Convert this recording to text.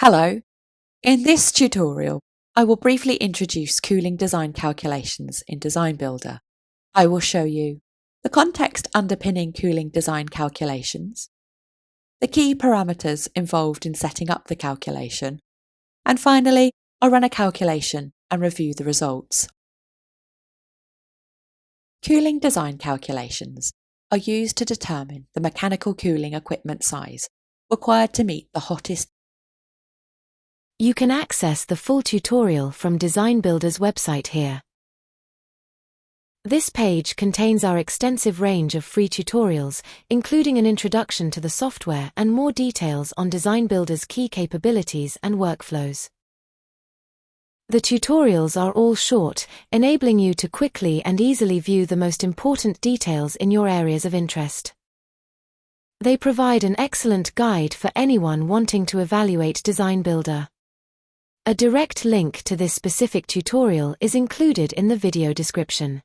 Hello. In this tutorial, I will briefly introduce cooling design calculations in DesignBuilder. I will show you the context underpinning cooling design calculations, the key parameters involved in setting up the calculation, and finally, I'll run a calculation and review the results. Cooling design calculations are used to determine the mechanical cooling equipment size required to meet the hottest. You can access the full tutorial from DesignBuilder's website here. This page contains our extensive range of free tutorials, including an introduction to the software and more details on DesignBuilder's key capabilities and workflows. The tutorials are all short, enabling you to quickly and easily view the most important details in your areas of interest. They provide an excellent guide for anyone wanting to evaluate DesignBuilder. A direct link to this specific tutorial is included in the video description.